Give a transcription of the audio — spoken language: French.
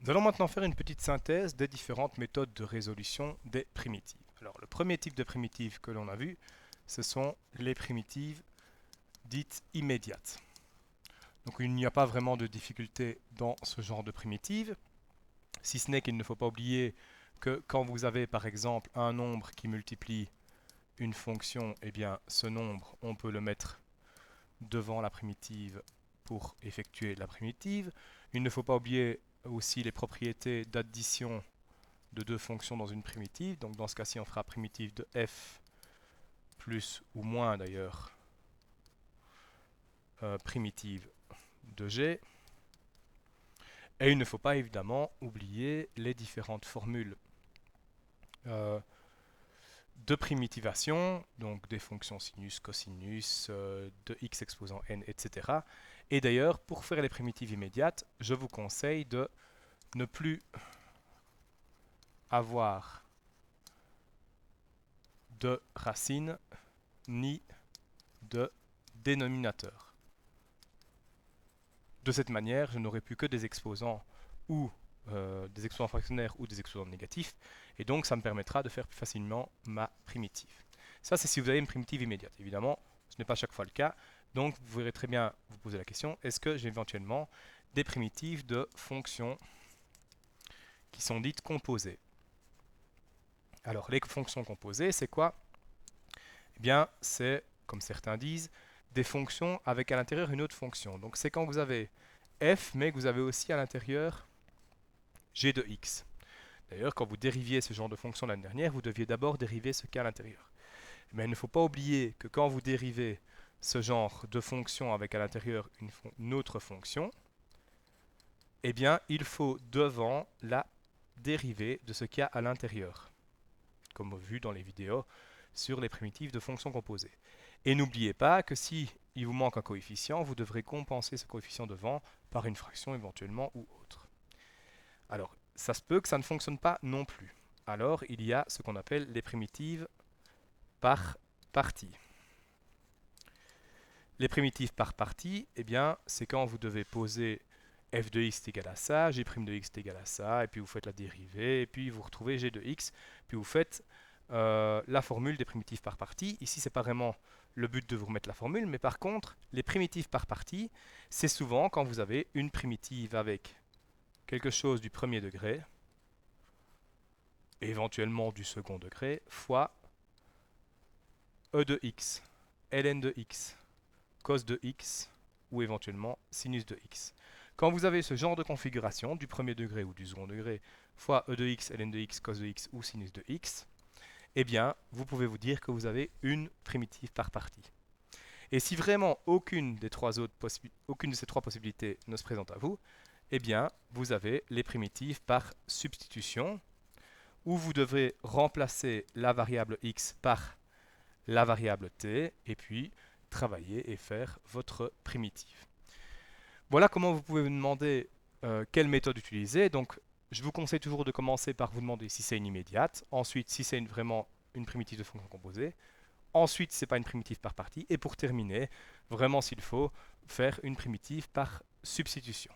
Nous allons maintenant faire une petite synthèse des différentes méthodes de résolution des primitives. Alors, le premier type de primitive que l'on a vu, ce sont les primitives dites immédiates. Donc, il n'y a pas vraiment de difficulté dans ce genre de primitive, si ce n'est qu'il ne faut pas oublier que quand vous avez par exemple un nombre qui multiplie une fonction, eh bien ce nombre, on peut le mettre devant la primitive pour effectuer la primitive. Il ne faut pas oublier aussi les propriétés d'addition de deux fonctions dans une primitive. Donc dans ce cas-ci, on fera primitive de f plus ou moins d'ailleurs primitive de g. Et il ne faut pas évidemment oublier les différentes formules euh, de primitivation, donc des fonctions sinus, cosinus, de x exposant n, etc. Et d'ailleurs, pour faire les primitives immédiates, je vous conseille de ne plus avoir de racine ni de dénominateur. De cette manière, je n'aurai plus que des exposants ou des exposants fractionnaires ou des exposants négatifs, et donc ça me permettra de faire plus facilement ma primitive. Ça, c'est si vous avez une primitive immédiate. Évidemment, ce n'est pas chaque fois le cas, donc vous verrez très bien vous poser la question, est-ce que j'ai éventuellement des primitives de fonctions qui sont dites composées? Alors, les fonctions composées, c'est quoi? Eh bien, c'est, comme certains disent, des fonctions avec à l'intérieur une autre fonction. Donc, c'est quand vous avez f, mais que vous avez aussi à l'intérieur g de x. D'ailleurs, quand vous dériviez ce genre de fonction l'année dernière, vous deviez d'abord dériver ce qu'il y a à l'intérieur. Mais il ne faut pas oublier que quand vous dérivez ce genre de fonction avec à l'intérieur une autre fonction, eh bien, il faut devant la dérivée de ce qu'il y a à l'intérieur, comme vu dans les vidéos sur les primitives de fonctions composées. Et n'oubliez pas que si il vous manque un coefficient, vous devrez compenser ce coefficient devant par une fraction éventuellement ou autre. Alors, ça se peut que ça ne fonctionne pas non plus. Alors, il y a ce qu'on appelle les primitives par partie. Les primitives par partie, eh bien, c'est quand vous devez poser f de x est égal à ça, g' de x est égal à ça, et puis vous faites la dérivée, et puis vous retrouvez g de x, puis vous faites la formule des primitives par partie. Ici, ce n'est pas vraiment le but de vous remettre la formule, mais par contre, les primitives par partie, c'est souvent quand vous avez une primitive avec quelque chose du premier degré, et éventuellement du second degré, fois e de x, ln de x, cos de x, ou éventuellement sinus de x. Quand vous avez ce genre de configuration, du premier degré ou du second degré, fois e de x, ln de x, cos de x ou sinus de x, eh bien, vous pouvez vous dire que vous avez une primitive par partie. Et si vraiment aucune de ces trois possibilités ne se présente à vous, eh bien, vous avez les primitives par substitution, où vous devrez remplacer la variable x par la variable t, et puis travailler et faire votre primitive. Voilà comment vous pouvez vous demander quelle méthode utiliser. Donc, je vous conseille toujours de commencer par vous demander si c'est une immédiate, ensuite si c'est vraiment une primitive de fonction composée, ensuite si ce n'est pas une primitive par partie, et pour terminer, vraiment s'il faut, faire une primitive par substitution.